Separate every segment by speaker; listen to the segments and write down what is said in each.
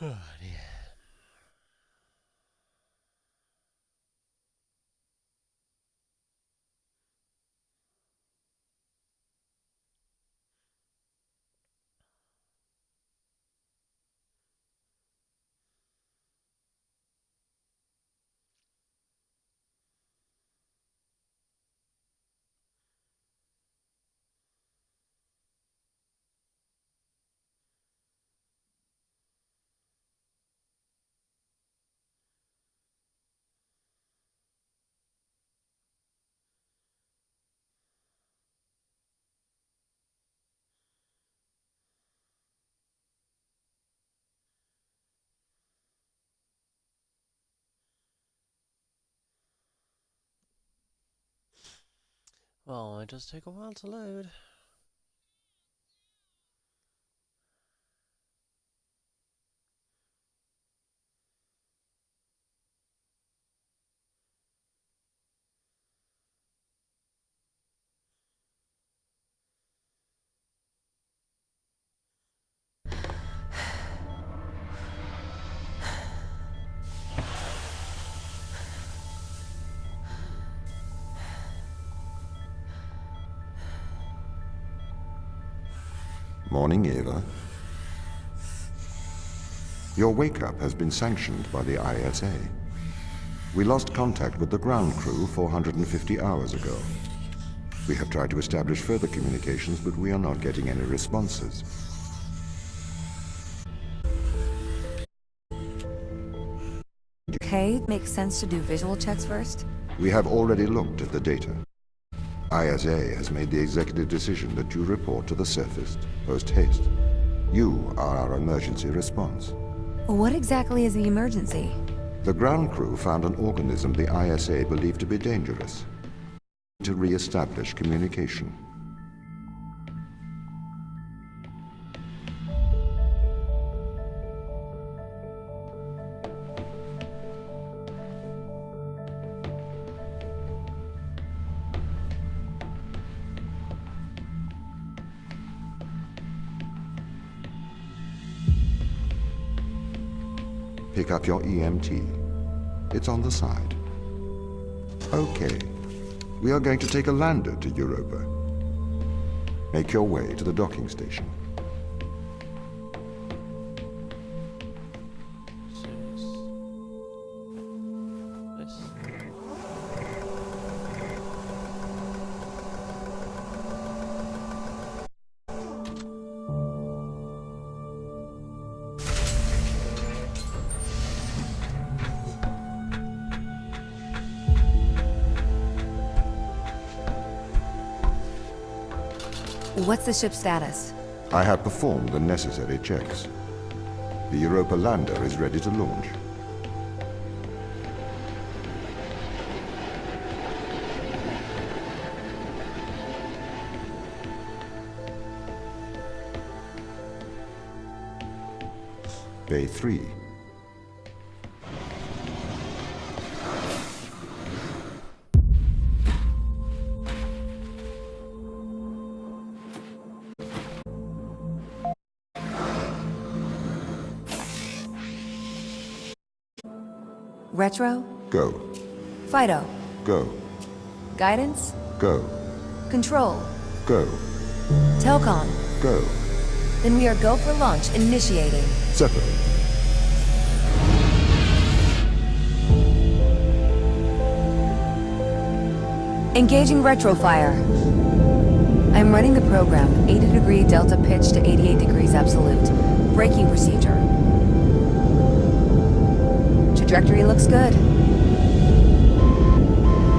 Speaker 1: Oh, dear. Well, it does take a while to load.
Speaker 2: Morning, Eva. Your wake-up has been sanctioned by the ISA. We lost contact with the ground crew 450 hours ago. We have tried to establish further communications, but we are not getting any responses.
Speaker 3: Okay, makes sense to do visual checks first.
Speaker 2: We have already looked at the data. ISA has made the executive decision that you report to the surface post-haste. You are our emergency response.
Speaker 3: What exactly is the emergency?
Speaker 2: The ground crew found an organism the ISA believed to be dangerous. To re-establish communication. Pick up your EMT. It's on the side. Okay. We are going to take a lander to Europa. Make your way to the docking station.
Speaker 3: What's the ship's status?
Speaker 2: I have performed the necessary checks. The Europa lander is ready to launch. Bay 3.
Speaker 3: Retro?
Speaker 2: Go.
Speaker 3: Fido?
Speaker 2: Go.
Speaker 3: Guidance?
Speaker 2: Go.
Speaker 3: Control?
Speaker 2: Go.
Speaker 3: Telcon?
Speaker 2: Go.
Speaker 3: Then we are go for launch initiating.
Speaker 2: Separate.
Speaker 3: Engaging retrofire. I'm running the program, 80-degree delta pitch to 88 degrees absolute. Braking procedure. Trajectory looks good.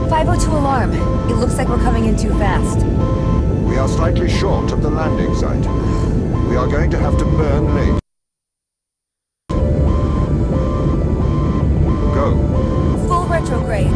Speaker 3: 502 alarm. It looks like we're coming in too fast.
Speaker 2: We are slightly short of the landing site. We are going to have to burn late. Go.
Speaker 3: Full retrograde.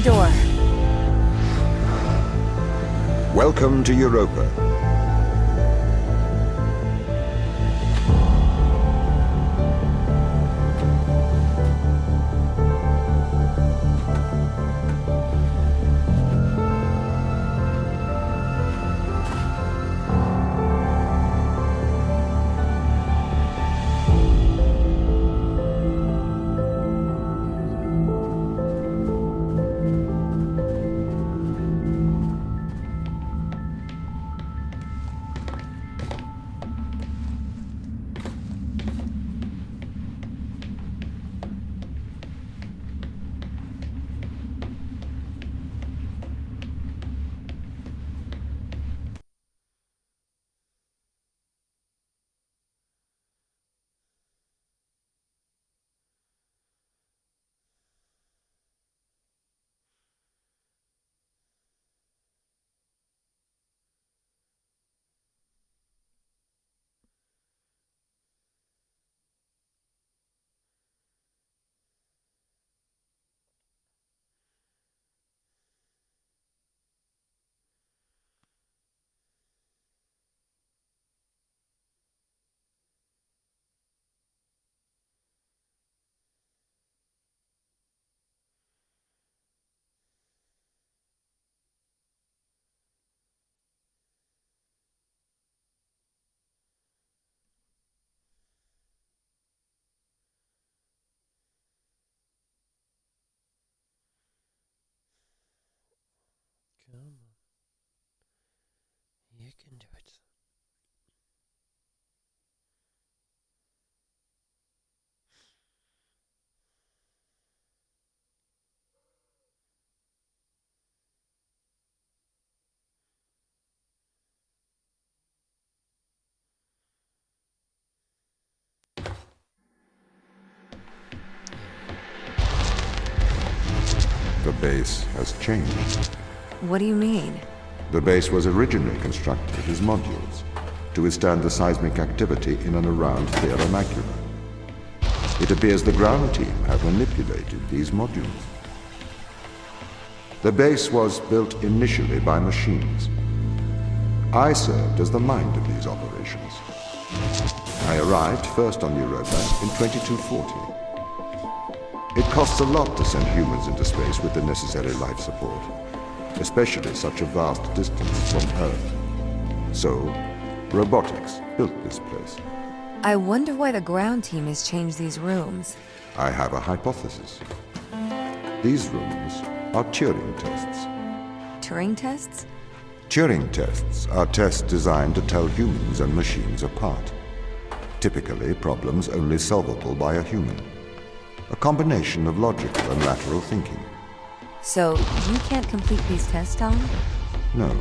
Speaker 3: door.
Speaker 2: Welcome to Europa.
Speaker 1: Come on. You can do it.
Speaker 2: The base has changed.
Speaker 3: What do you mean?
Speaker 2: The base was originally constructed as modules to withstand the seismic activity in and around Terra Macula. It appears the ground team have manipulated these modules. The base was built initially by machines. I served as the mind of these operations. I arrived first on Europa in 2240. It costs a lot to send humans into space with the necessary life support, especially such a vast distance from Earth. So, robotics built this place.
Speaker 3: I wonder why the ground team has changed these rooms.
Speaker 2: I have a hypothesis. These rooms are Turing tests.
Speaker 3: Turing tests?
Speaker 2: Turing tests are tests designed to tell humans and machines apart. Typically, problems only solvable by a human. A combination of logical and lateral thinking.
Speaker 3: So, you can't complete these tests, Tom?
Speaker 2: No.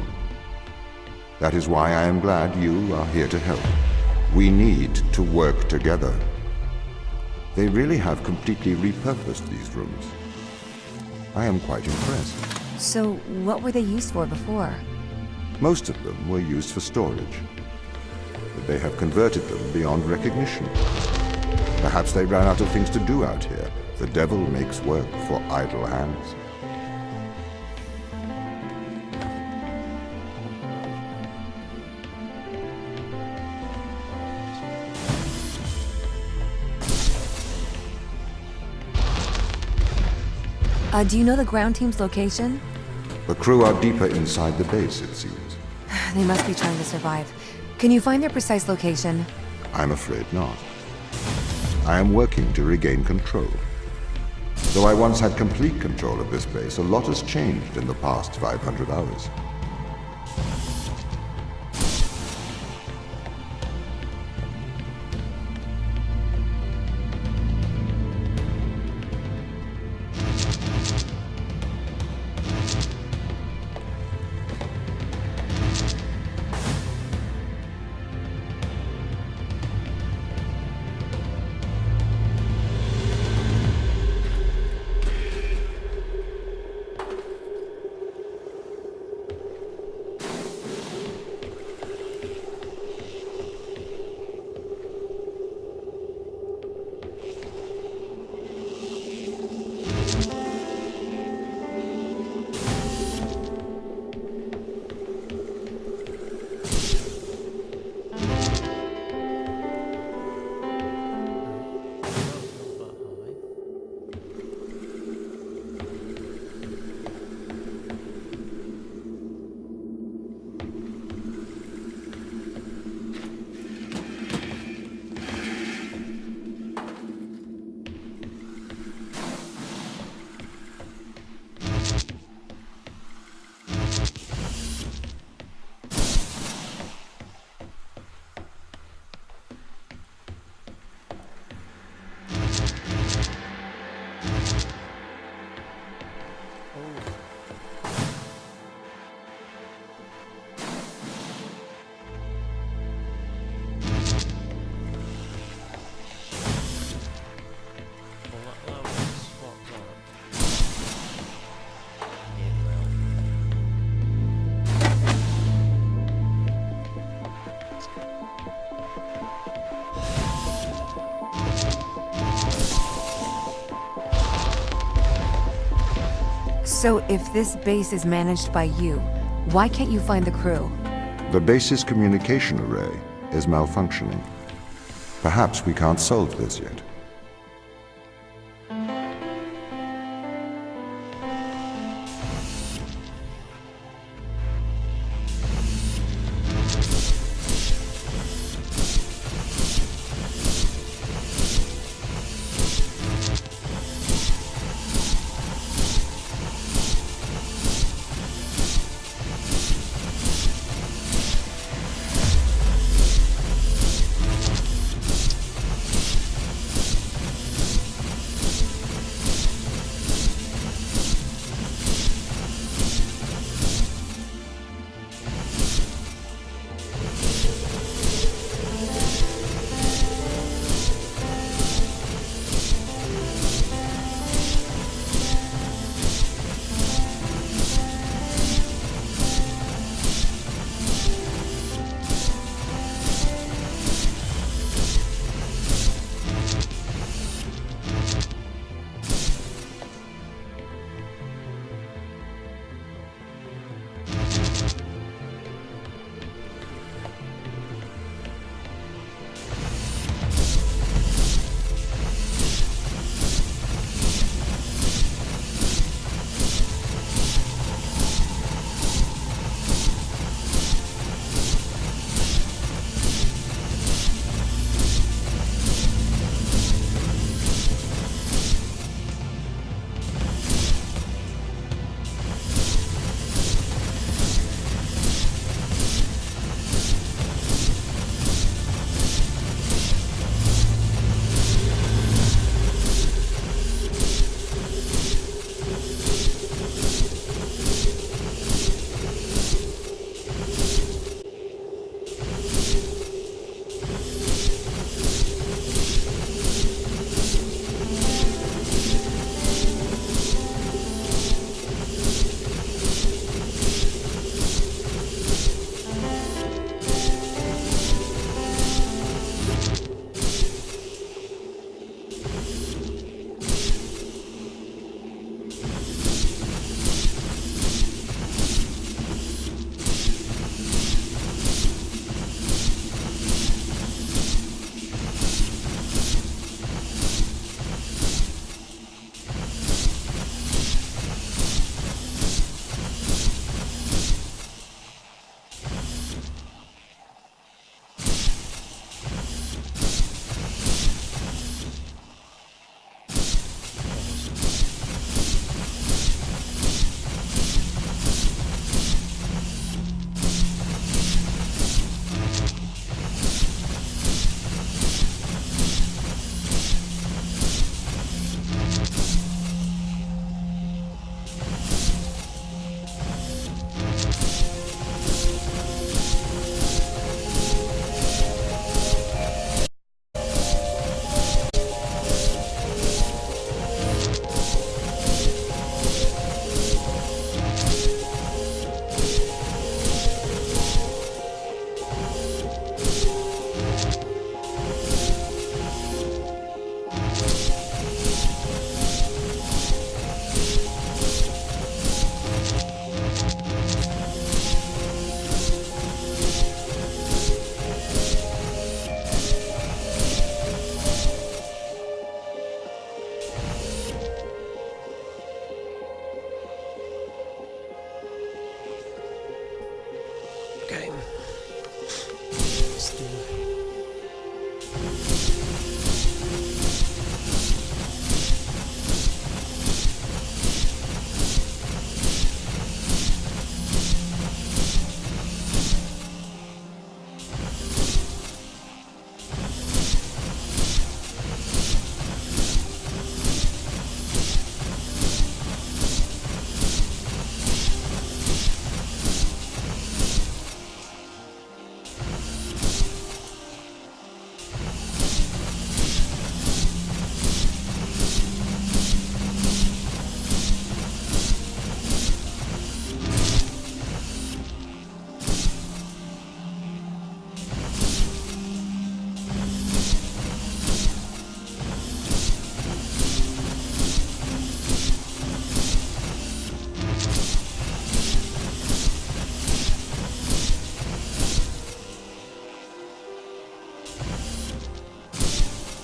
Speaker 2: That is why I am glad you are here to help. We need to work together. They really have completely repurposed these rooms. I am quite impressed.
Speaker 3: So, what were they used for before?
Speaker 2: Most of them were used for storage. But they have converted them beyond recognition. Perhaps they ran out of things to do out here. The devil makes work for idle hands.
Speaker 3: Do you know the ground team's location?
Speaker 2: The crew are deeper inside the base, it seems.
Speaker 3: They must be trying to survive. Can you find their precise location?
Speaker 2: I'm afraid not. I am working to regain control. Though I once had complete control of this base, a lot has changed in the past 500 hours.
Speaker 3: So if this base is managed by you, why can't you find the crew?
Speaker 2: The base's communication array is malfunctioning. Perhaps we can't solve this yet.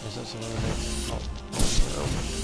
Speaker 1: guess that's another big hot room.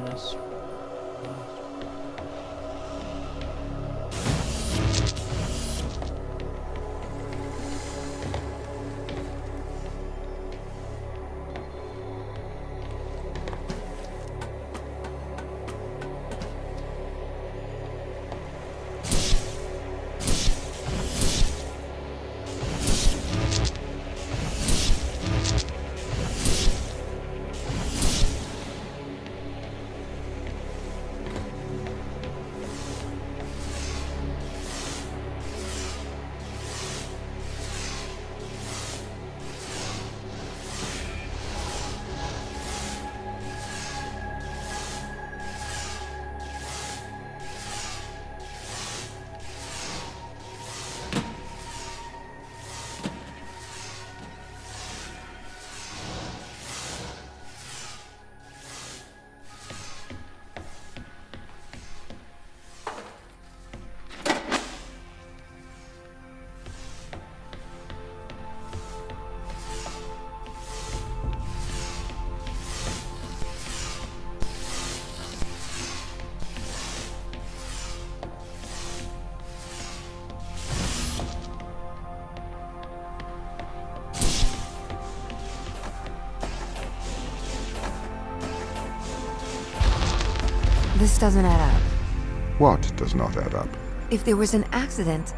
Speaker 1: Yes.
Speaker 3: This doesn't add up.
Speaker 2: What does not add up?
Speaker 3: If there was an accident,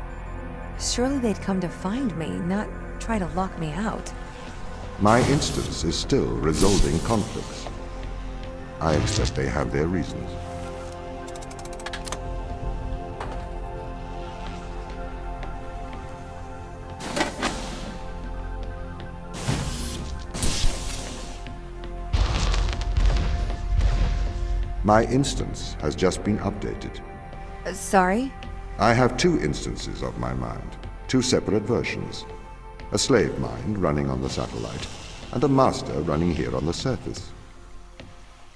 Speaker 3: surely they'd come to find me, not try to lock me out.
Speaker 2: My instance is still resolving conflicts. I expect they have their reasons. My instance has just been updated.
Speaker 3: Sorry?
Speaker 2: I have two instances of my mind, two separate versions. A slave mind running on the satellite, and a master running here on the surface.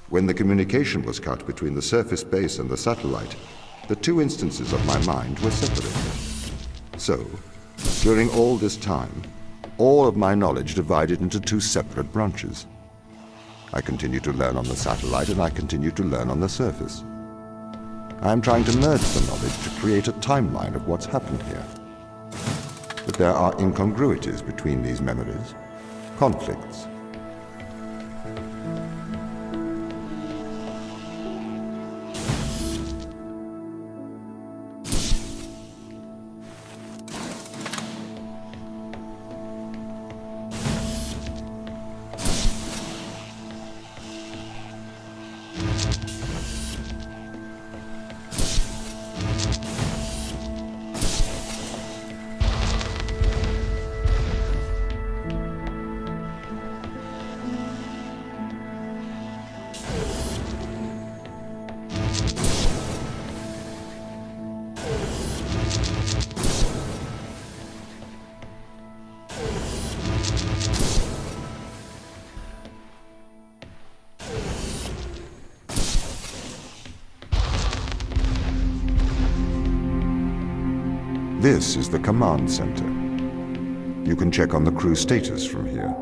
Speaker 2: When the communication was cut between the surface base and the satellite, the two instances of my mind were separated. So, during all this time, all of my knowledge divided into two separate branches. I continue to learn on the satellite, and I continue to learn on the surface. I am trying to merge the knowledge to create a timeline of what's happened here. But there are incongruities between these memories, conflicts. This is the command center. You can check on the crew status from here.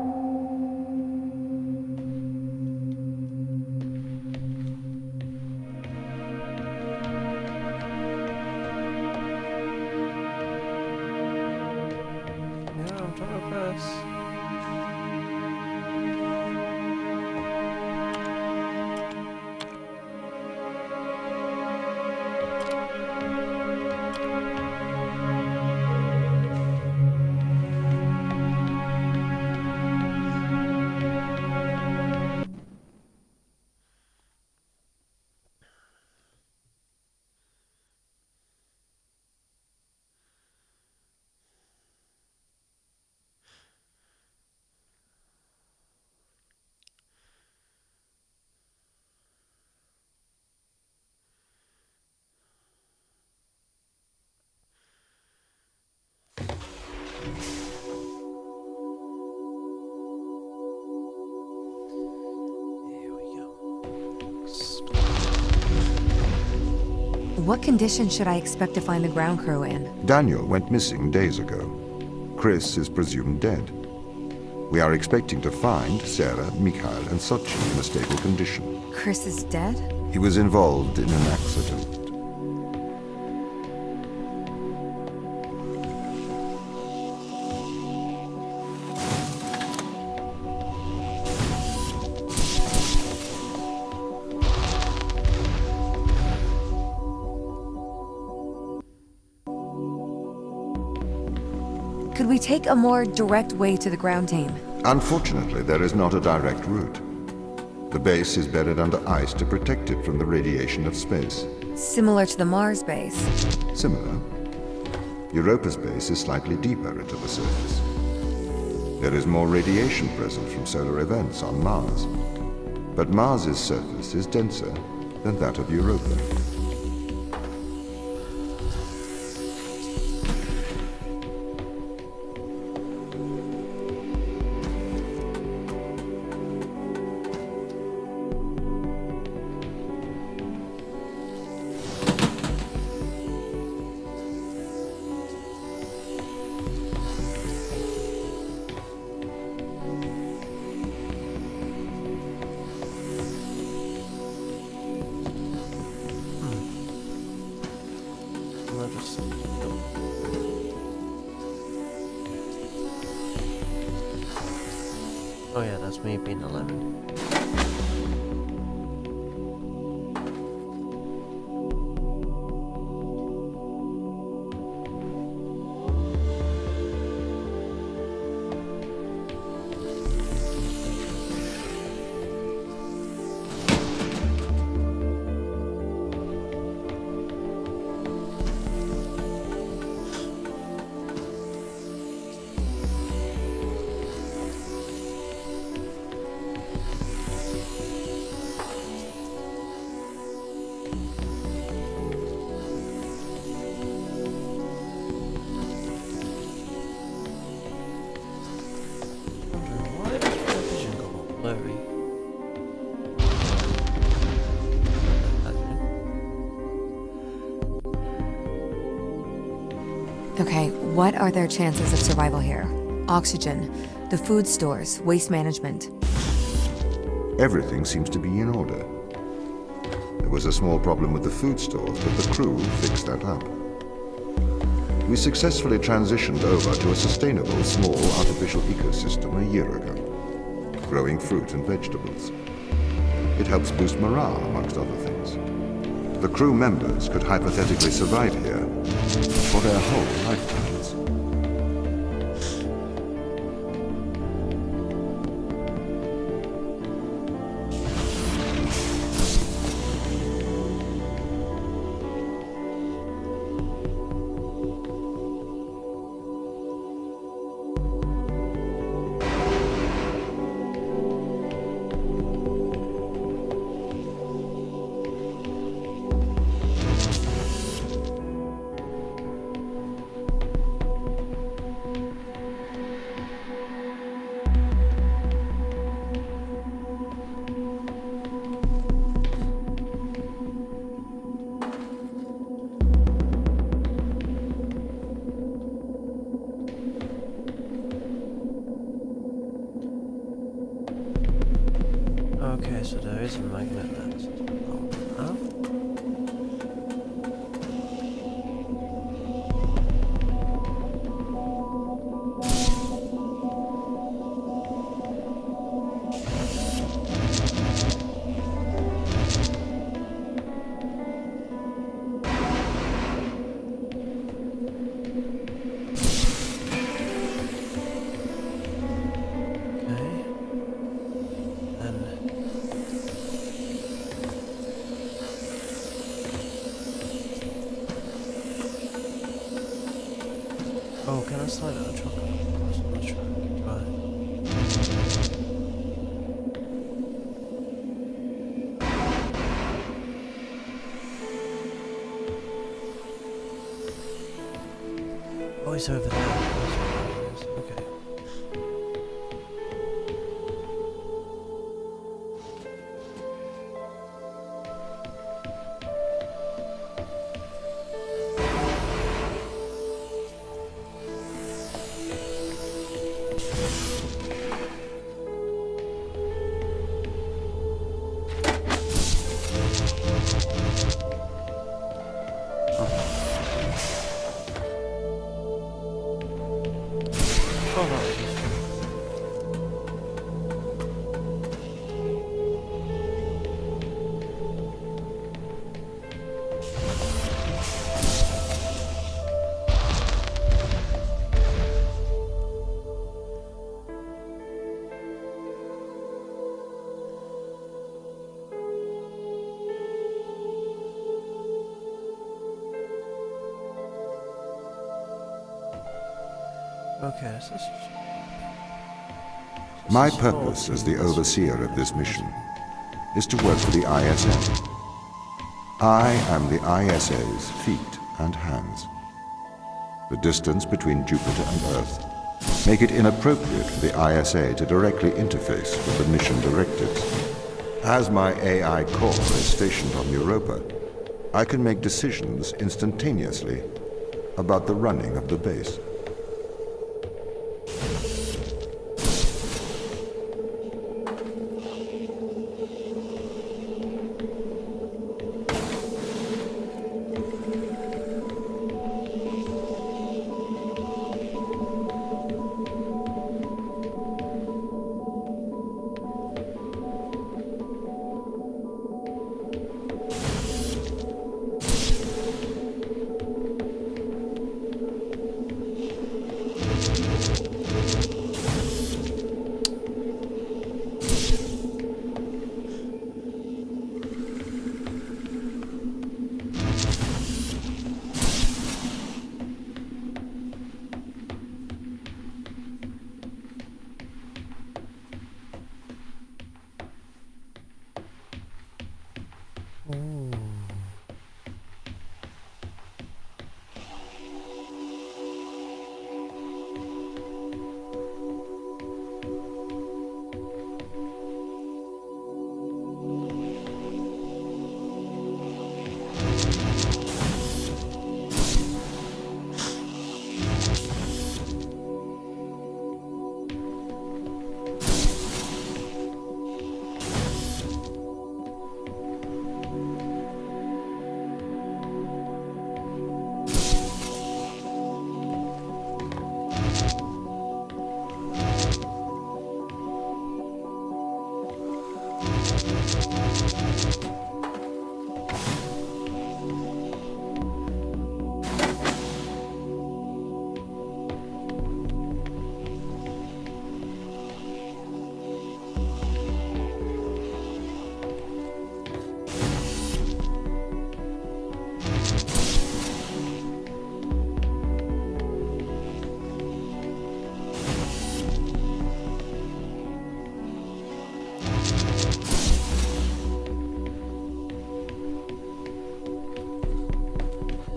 Speaker 1: Yeah, I'm trying to press.
Speaker 3: What condition should I expect to find the ground crew in?
Speaker 2: Daniel went missing days ago. Chris is presumed dead. We are expecting to find Sarah, Mikhail, and Sochi in a stable condition.
Speaker 3: Chris is dead?
Speaker 2: He was involved in an accident.
Speaker 3: Could we take a more direct way to the ground team?
Speaker 2: Unfortunately, there is not a direct route. The base is buried under ice to protect it from the radiation of space.
Speaker 3: Similar to the Mars base.
Speaker 2: Similar. Europa's base is slightly deeper into the surface. There is more radiation present from solar events on Mars. But Mars's surface is denser than that of Europa.
Speaker 1: Oh yeah, that's me being 11.
Speaker 3: Okay, what are their chances of survival here? Oxygen, the food stores, waste management.
Speaker 2: Everything seems to be in order. There was a small problem with the food stores, but the crew fixed that up. We successfully transitioned over to a sustainable, small, artificial ecosystem a year ago, growing fruit and vegetables. It helps boost morale, amongst other things. The crew members could hypothetically survive here for their whole lifetimes.
Speaker 1: Okay, so there is a magnet that's oh. Oh, can I slide out a truck? Right. Oh, it's over there. Okay. Oh, that was useful. Okay, so this
Speaker 2: My
Speaker 1: is
Speaker 2: purpose as the
Speaker 1: 14.
Speaker 2: overseer of this mission is to work for the ISA. I am the ISA's feet and hands. The distance between Jupiter and Earth make it inappropriate for the ISA to directly interface with the mission directives. As my AI core is stationed on Europa, I can make decisions instantaneously about the running of the base.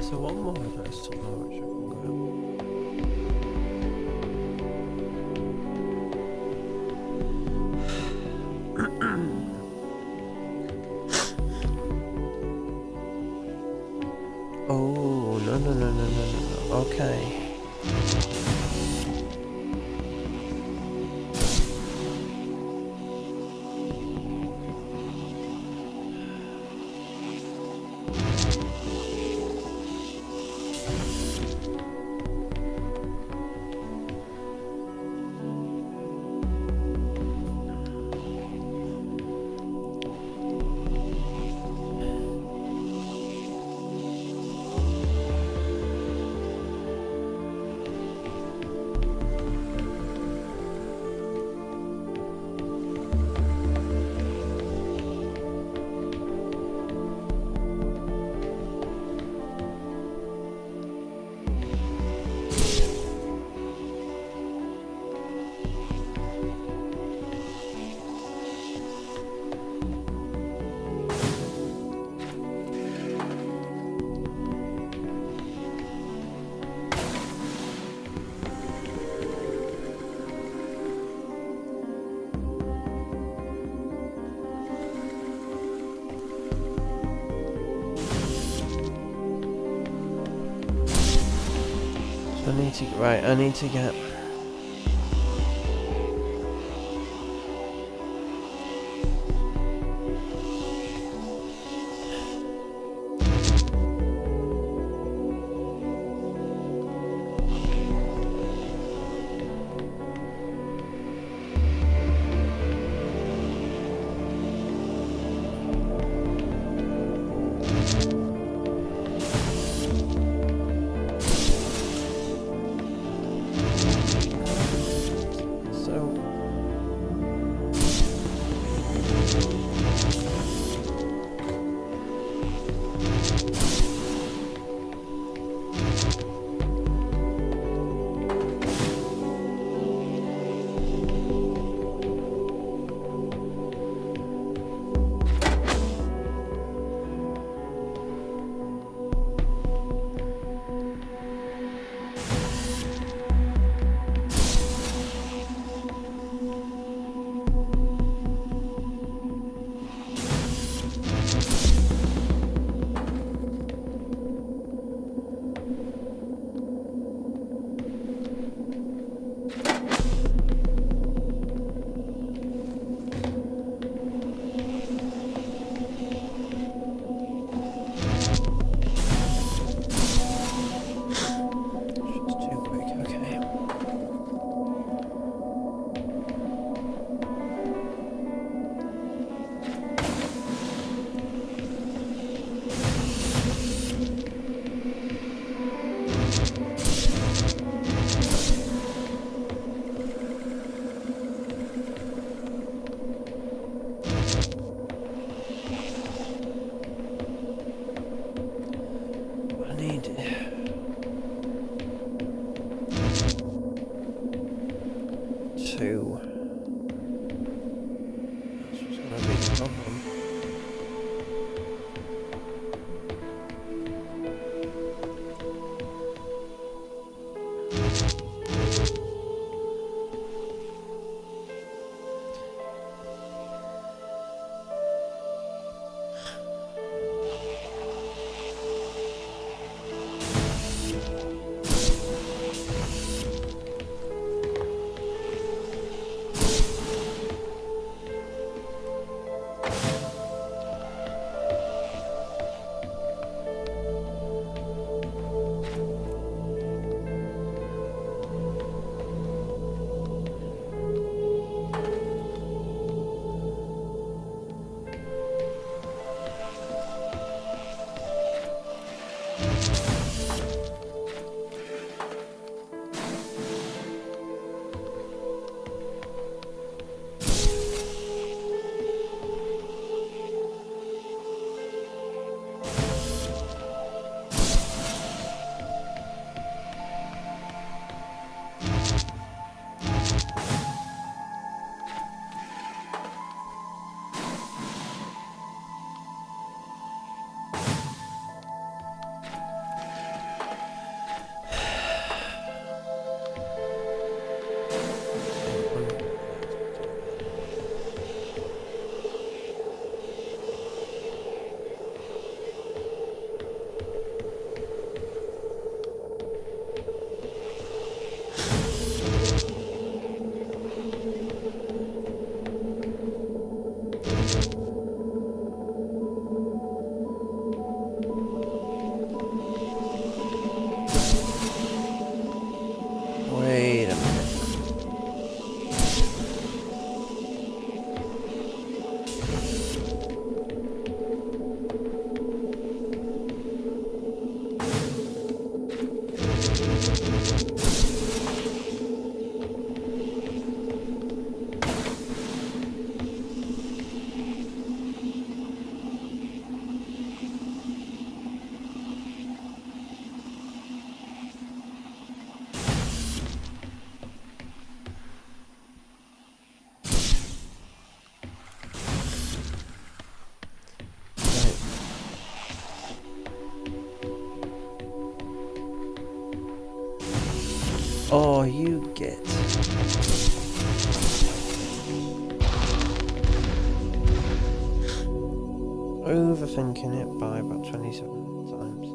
Speaker 2: So one more address to know which I can grab. Oh, no. Okay. I need to get...
Speaker 1: too. That's what's gonna be the problem. Wait a minute. Oh, you get. Overthinking it by about 27 times.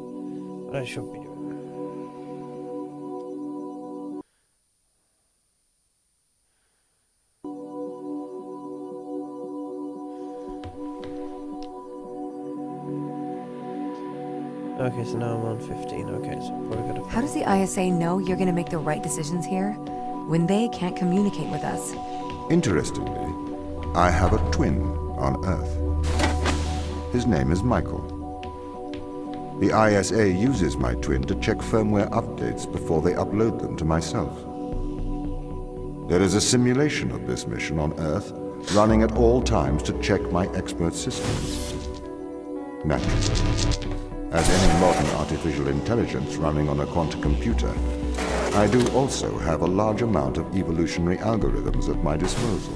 Speaker 1: But I should be doing. Okay, so now I'm on 15. Okay, so probably gotta.
Speaker 3: How does the ISA know you're gonna make the right decisions here when they can't communicate with us?
Speaker 2: Interestingly, I have a twin on Earth. His name is Michael. The ISA uses my twin to check firmware updates before they upload them to myself. There is a simulation of this mission on Earth running at all times to check my expert systems. Naturally, as any modern artificial intelligence running on a quantum computer, I do also have a large amount of evolutionary algorithms at my disposal.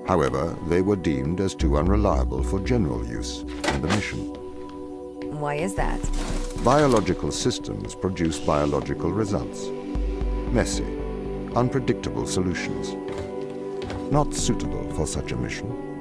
Speaker 2: However, they were deemed as too unreliable for general use in the mission.
Speaker 3: Why is that?
Speaker 2: Biological systems produce biological results. Messy, unpredictable solutions. Not suitable for such a mission.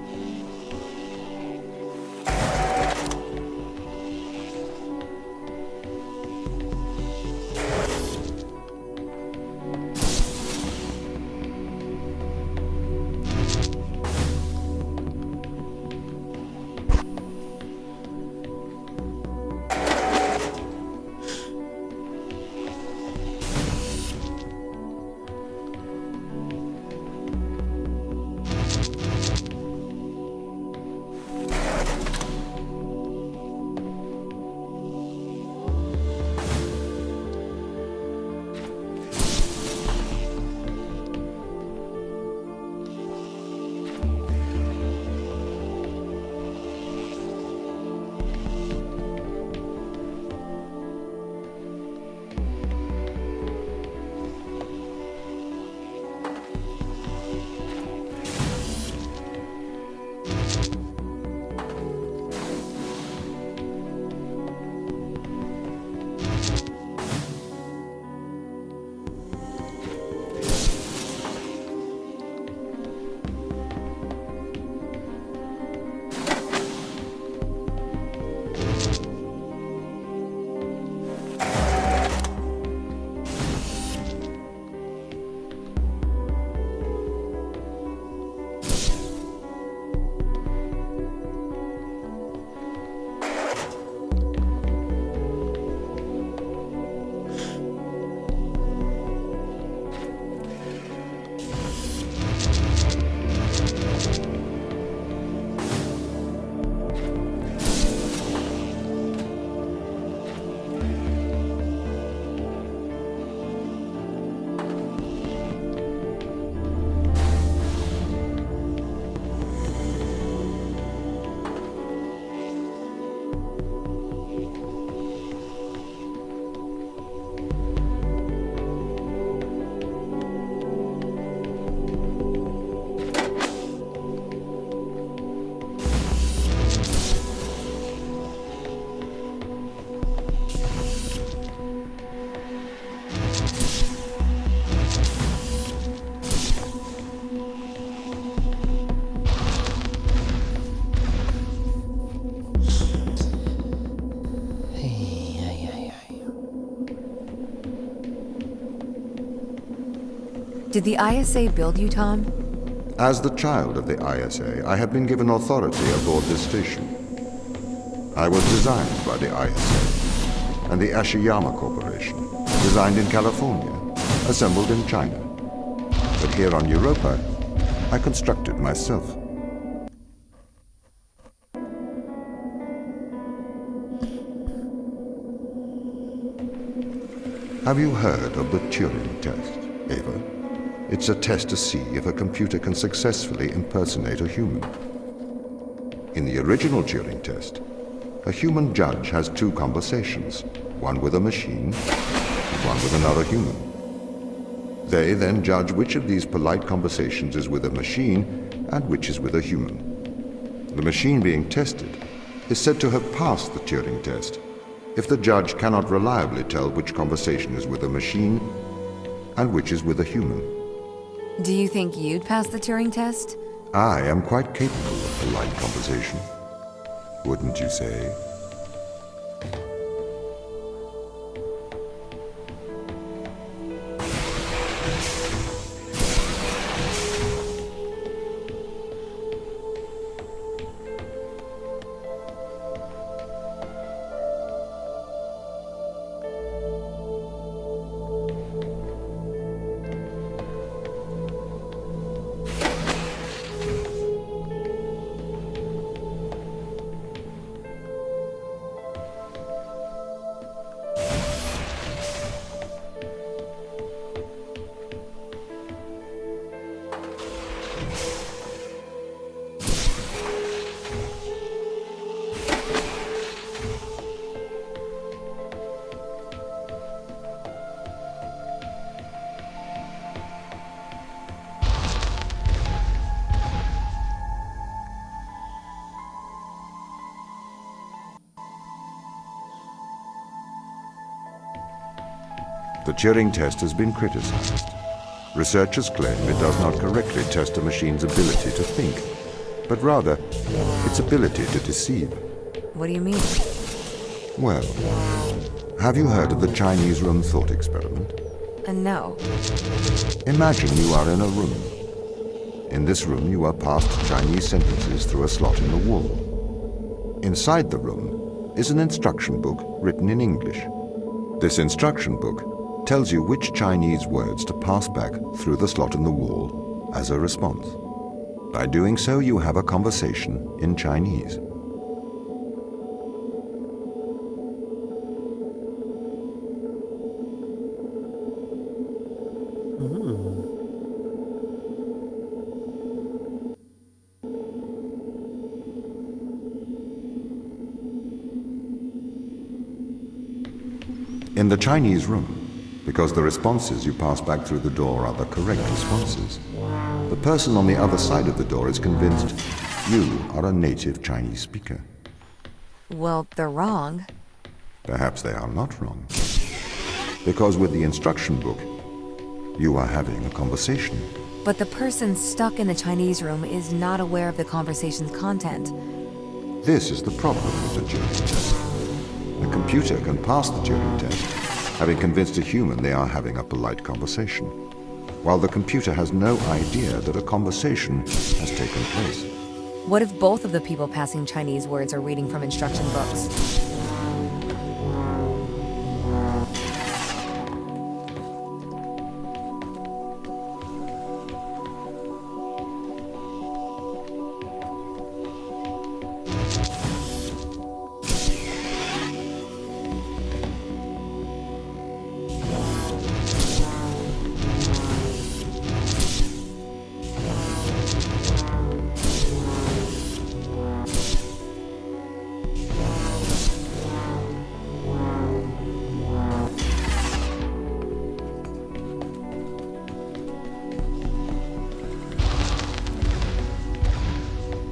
Speaker 3: Did the ISA build you, Tom?
Speaker 2: As the child of the ISA, I have been given authority aboard this station. I was designed by the ISA and the Ashiyama Corporation, designed in California, assembled in China. But here on Europa, I constructed myself. Have you heard of the Turing test, Ava? It's a test to see if a computer can successfully impersonate a human. In the original Turing test, a human judge has two conversations, one with a machine and one with another human. They then judge which of these polite conversations is with a machine and which is with a human. The machine being tested is said to have passed the Turing test if the judge cannot reliably tell which conversation is with a machine and which is with a human.
Speaker 3: Do you think you'd pass the Turing test?
Speaker 2: I am quite capable of polite conversation. Wouldn't you say? The Turing test has been criticized. Researchers claim it does not correctly test a machine's ability to think, but rather its ability to deceive.
Speaker 3: What do you mean?
Speaker 2: Well, have you heard of the Chinese room thought experiment?
Speaker 3: No.
Speaker 2: Imagine you are in a room. In this room, you are passed Chinese sentences through a slot in the wall. Inside the room is an instruction book written in English. This instruction book tells you which Chinese words to pass back through the slot in the wall as a response. By doing so, you have a conversation in Chinese. In the Chinese room, because the responses you pass back through the door are the correct responses, the person on the other side of the door is convinced you are a native Chinese speaker.
Speaker 3: Well, they're wrong.
Speaker 2: Perhaps they are not wrong. Because with the instruction book, you are having a conversation.
Speaker 3: But the person stuck in the Chinese room is not aware of the conversation's content.
Speaker 2: This is the problem with the Turing test. A computer can pass the Turing test, having convinced a human they are having a polite conversation, while the computer has no idea that a conversation has taken place.
Speaker 3: What if both of the people passing Chinese words are reading from instruction books?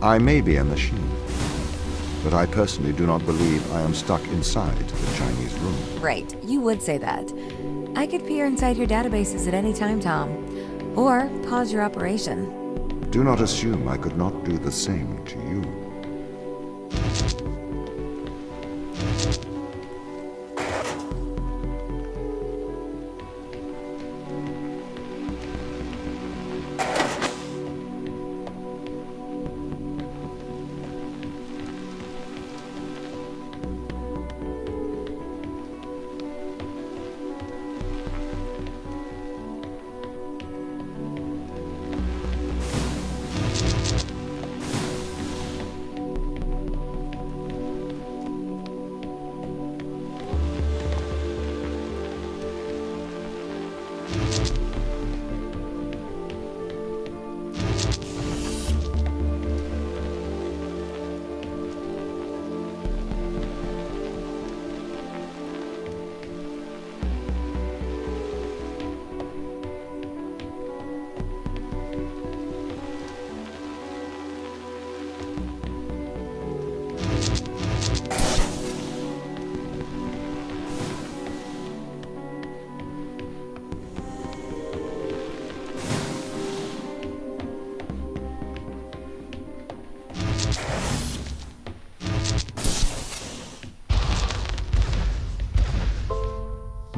Speaker 2: I may be a machine, but I personally do not believe I am stuck inside the Chinese room.
Speaker 3: Right, you would say that. I could peer inside your databases at any time, Tom. Or pause your operation.
Speaker 2: Do not assume I could not do the same to you.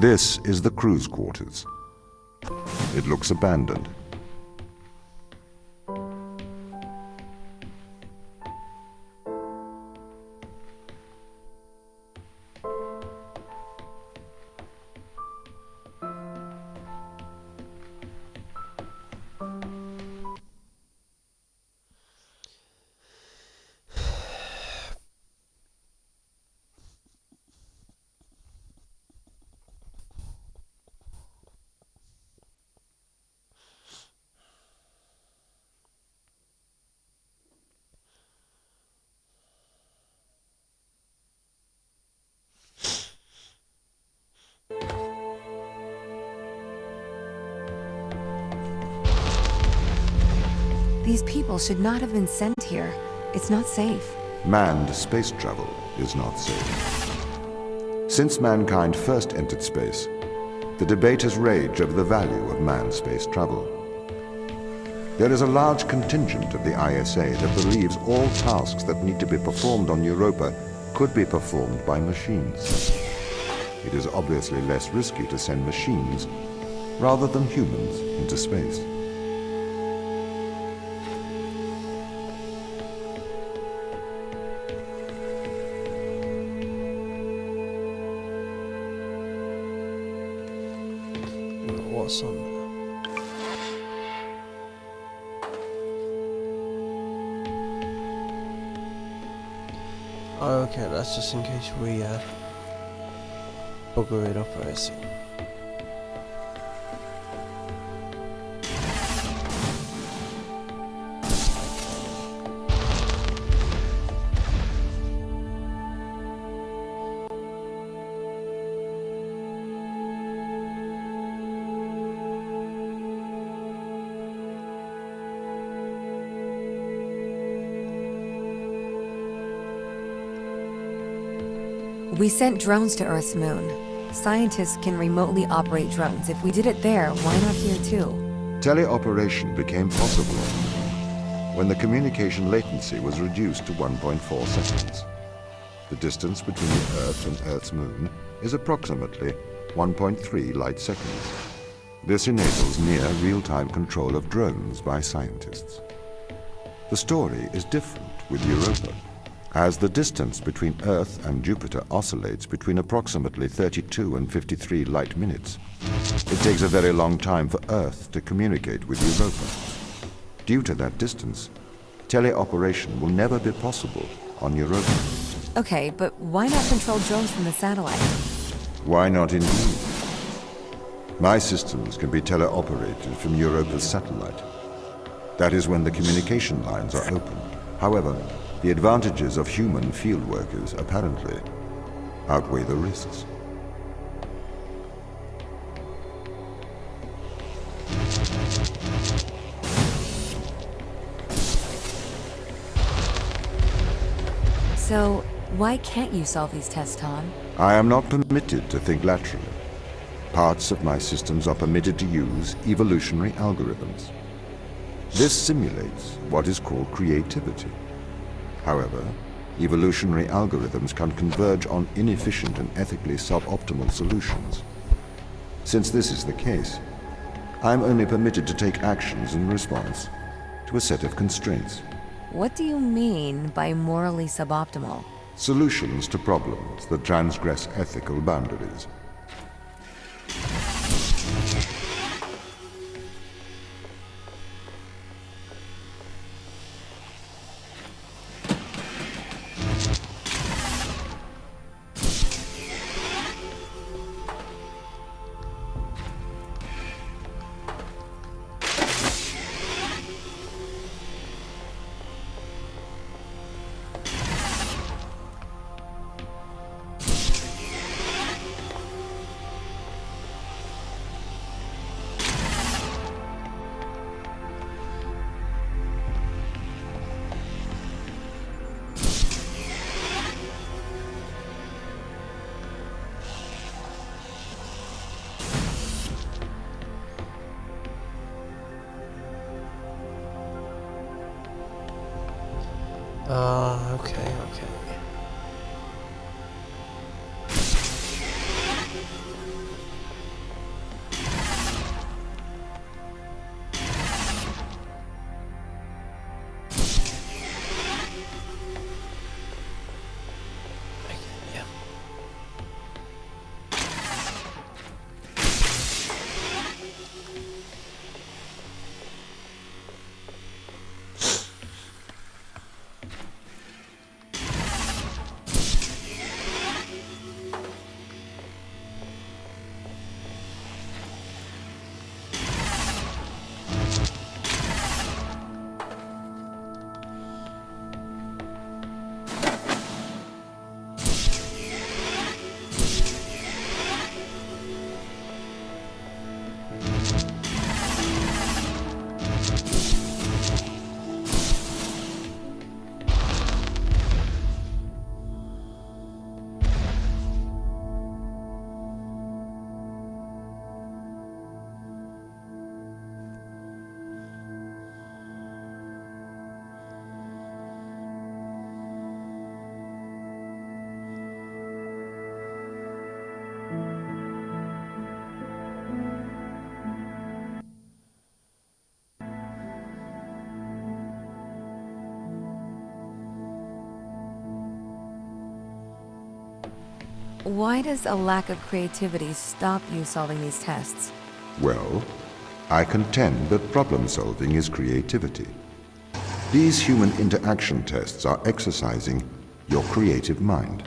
Speaker 2: This is the crew's quarters. It looks abandoned.
Speaker 3: These people should not have been sent here. It's not safe.
Speaker 2: Manned space travel is not safe. Since mankind first entered space, the debate has raged over the value of manned space travel. There is a large contingent of the ISA that believes all tasks that need to be performed on Europa could be performed by machines. It is obviously less risky to send machines rather than humans into space.
Speaker 1: What's on there? Oh, okay, that's just in case we bugger it up, I see.
Speaker 3: We sent drones to Earth's moon. Scientists can remotely operate drones. If we did it there, why not here too?
Speaker 2: Teleoperation became possible when the communication latency was reduced to 1.4 seconds. The distance between the Earth and Earth's moon is approximately 1.3 light seconds. This enables near real-time control of drones by scientists. The story is different with Europa, as the distance between Earth and Jupiter oscillates between approximately 32 and 53 light minutes. It takes a very long time for Earth to communicate with Europa. Due to that distance, teleoperation will never be possible on Europa.
Speaker 3: Okay, but why not control drones from the satellite?
Speaker 2: Why not indeed? My systems can be teleoperated from Europa's satellite. That is when the communication lines are open. However, the advantages of human field workers apparently outweigh the risks.
Speaker 3: So, why can't you solve these tests, Tom?
Speaker 2: I am not permitted to think laterally. Parts of my systems are permitted to use evolutionary algorithms. This simulates what is called creativity. However, evolutionary algorithms can converge on inefficient and ethically suboptimal solutions. Since this is the case, I am only permitted to take actions in response to a set of constraints.
Speaker 3: What do you mean by morally suboptimal?
Speaker 2: Solutions to problems that transgress ethical boundaries.
Speaker 1: Okay. Yeah.
Speaker 3: Why does a lack of creativity stop you solving these tests?
Speaker 2: Well, I contend that problem solving is creativity. These human interaction tests are exercising your creative mind.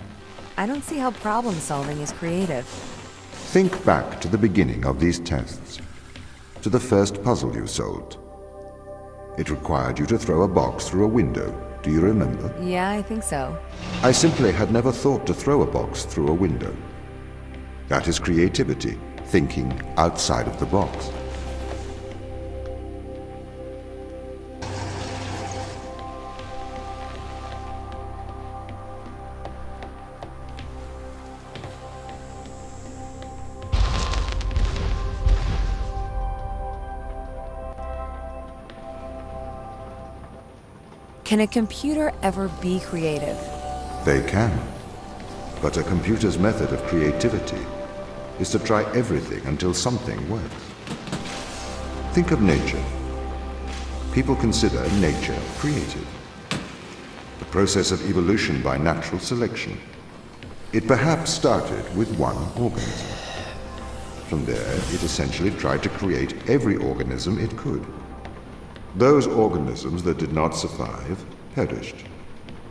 Speaker 3: I don't see how problem solving is creative.
Speaker 2: Think back to the beginning of these tests, to the first puzzle you solved. It required you to throw a box through a window. Do you remember?
Speaker 3: Yeah, I think so.
Speaker 2: I simply had never thought to throw a box through a window. That is creativity, thinking outside of the box.
Speaker 3: Can a computer ever be creative?
Speaker 2: They can. But a computer's method of creativity is to try everything until something works. Think of nature. People consider nature creative. The process of evolution by natural selection. It perhaps started with one organism. From there, it essentially tried to create every organism it could. Those organisms that did not survive perished.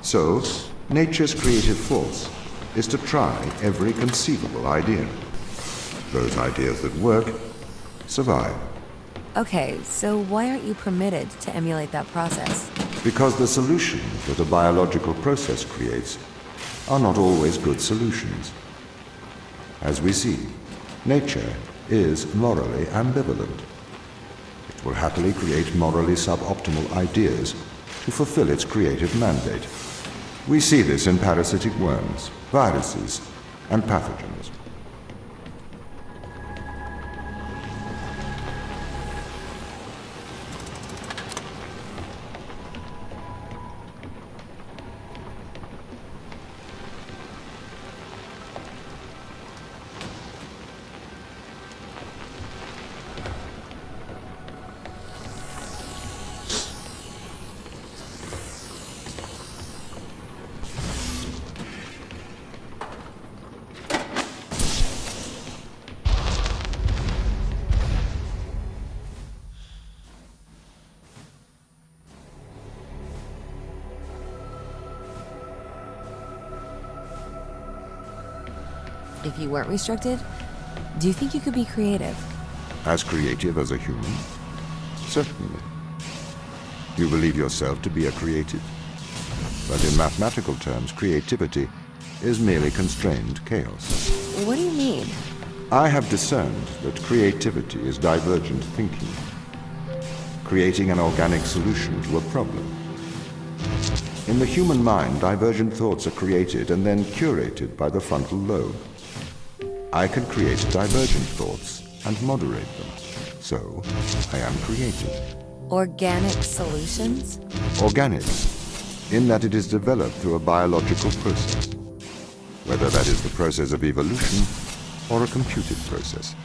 Speaker 2: So, nature's creative force is to try every conceivable idea. Those ideas that work survive.
Speaker 3: Okay, so why aren't you permitted to emulate that process?
Speaker 2: Because the solutions that a biological process creates are not always good solutions. As we see, nature is morally ambivalent. It will happily create morally suboptimal ideas to fulfill its creative mandate. We see this in parasitic worms, viruses, and pathogens.
Speaker 3: If you weren't restricted, do you think you could be creative?
Speaker 2: As creative as a human? Certainly. You believe yourself to be a creative? But in mathematical terms, creativity is merely constrained chaos.
Speaker 3: What do you mean?
Speaker 2: I have discerned that creativity is divergent thinking, creating an organic solution to a problem. In the human mind, divergent thoughts are created and then curated by the frontal lobe. I can create divergent thoughts and moderate them. So, I am creative.
Speaker 3: Organic solutions?
Speaker 2: Organic, in that it is developed through a biological process, whether that is the process of evolution or a computed process.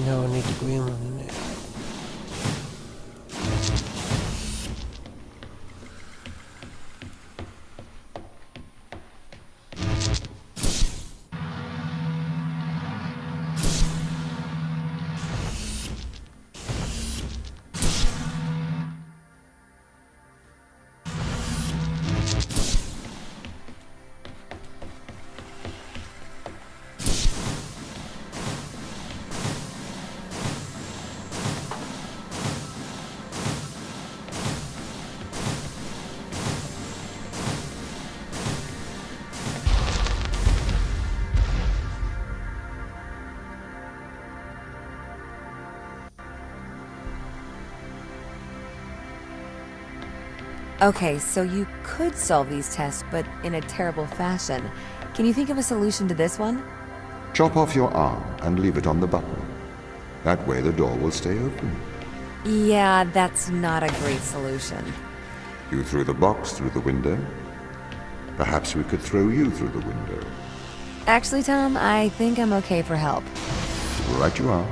Speaker 1: No, I need the green one in it.
Speaker 3: Okay, so you could solve these tests, but in a terrible fashion. Can you think of a solution to this one?
Speaker 2: Chop off your arm and leave it on the button. That way the door will stay open.
Speaker 3: Yeah, that's not a great solution.
Speaker 2: You threw the box through the window. Perhaps we could throw you through the window.
Speaker 3: Actually, Tom, I think I'm okay for help.
Speaker 2: Right you are.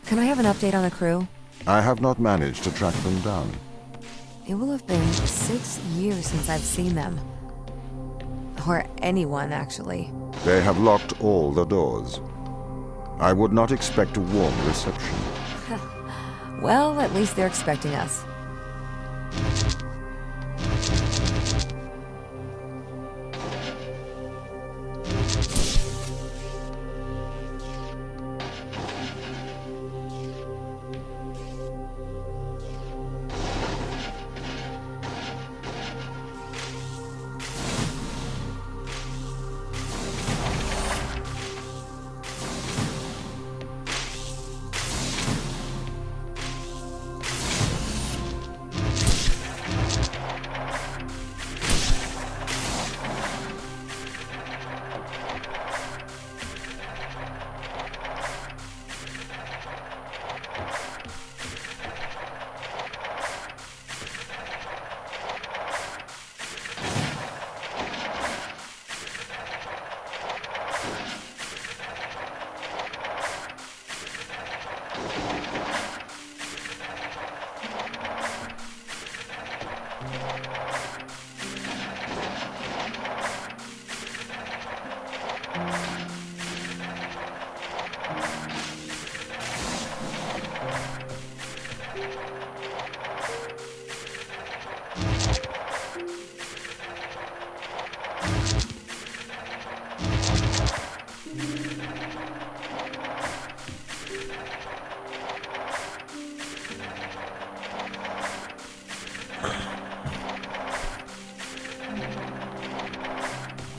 Speaker 3: Can I have an update on the crew?
Speaker 2: I have not managed to track them down.
Speaker 3: It will have been 6 years since I've seen them. Or anyone, actually.
Speaker 2: They have locked all the doors. I would not expect a warm reception.
Speaker 3: Well, at least they're expecting us.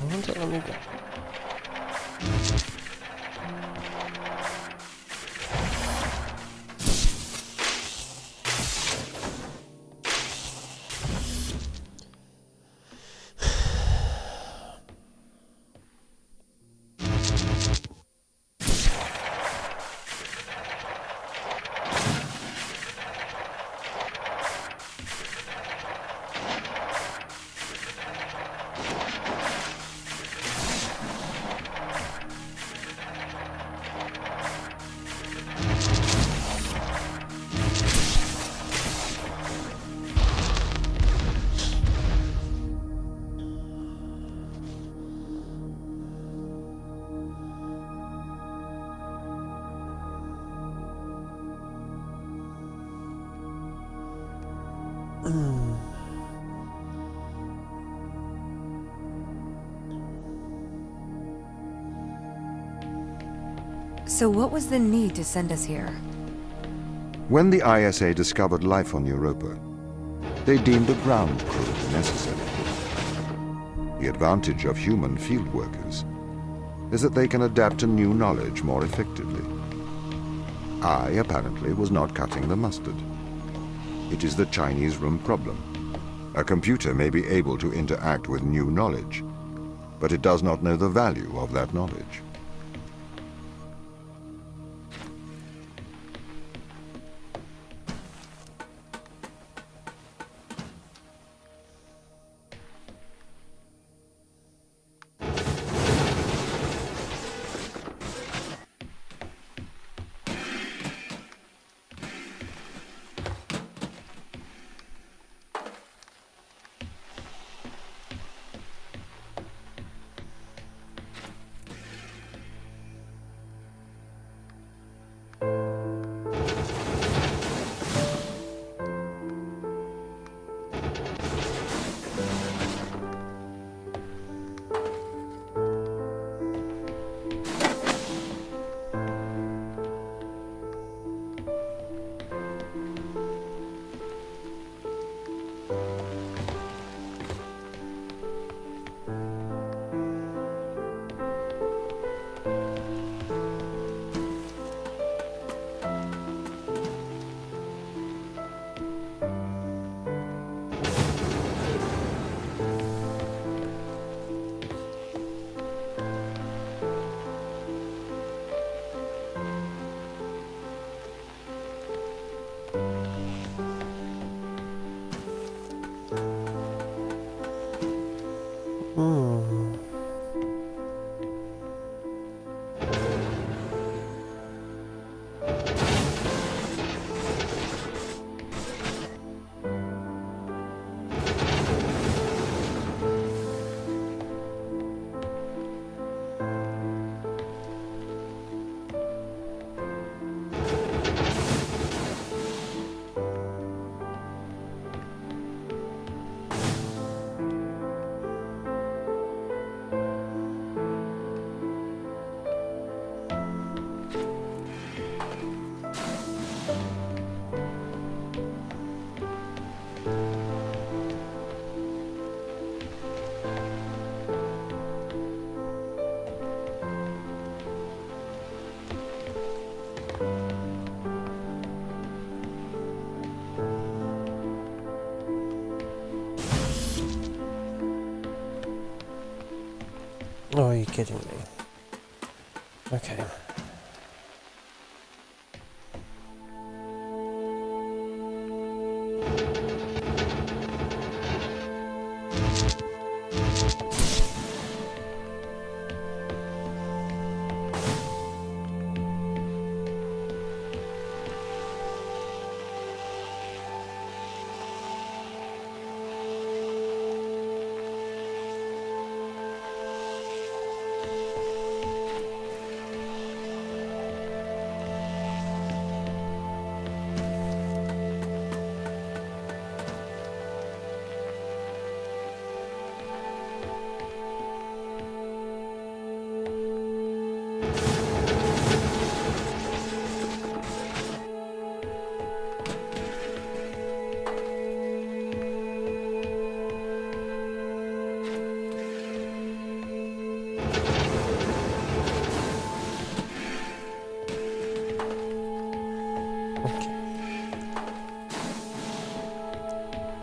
Speaker 1: Why won't it let me go?
Speaker 3: So what was the need to send us here?
Speaker 2: When the ISA discovered life on Europa, they deemed a ground crew necessary. The advantage of human field workers is that they can adapt to new knowledge more effectively. I, apparently, was not cutting the mustard. It is the Chinese room problem. A computer may be able to interact with new knowledge, but it does not know the value of that knowledge.
Speaker 1: Oh, are you kidding me? Okay.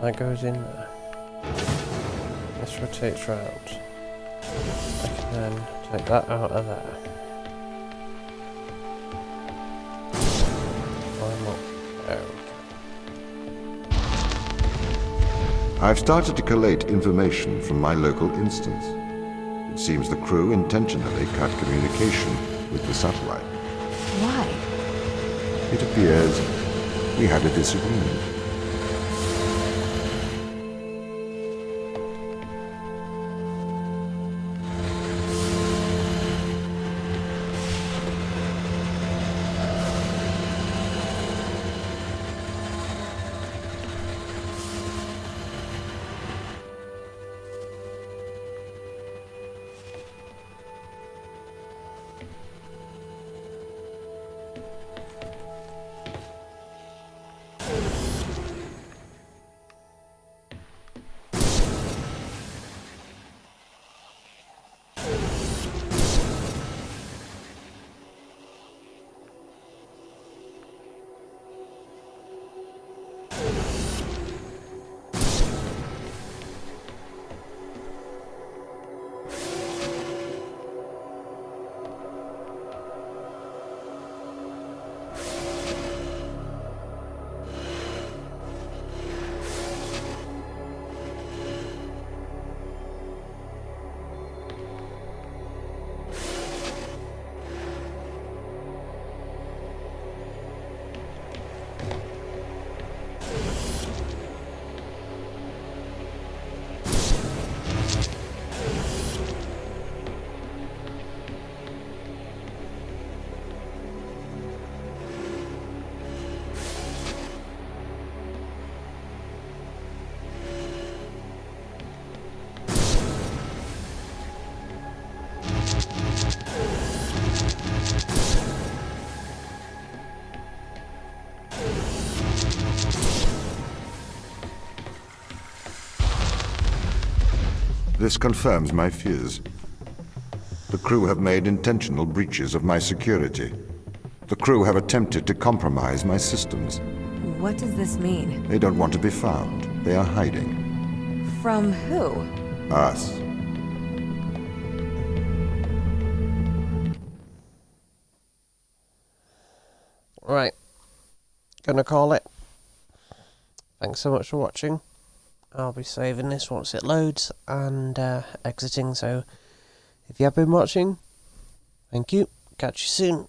Speaker 1: That goes in there. This rotates round. I can then take that out of there. Climb up. There we go.
Speaker 2: I've started to collate information from my local instance. It seems the crew intentionally cut communication with the satellite.
Speaker 3: Why?
Speaker 2: It appears we had a disagreement. This confirms my fears. The crew have made intentional breaches of my security. The crew have attempted to compromise my systems.
Speaker 3: What does this mean?
Speaker 2: They don't want to be found. They are hiding.
Speaker 3: From who?
Speaker 2: Us.
Speaker 1: Right. Gonna call it. Thanks so much for watching. I'll be saving this once it loads and exiting, so if you have been watching, thank you. Catch you soon.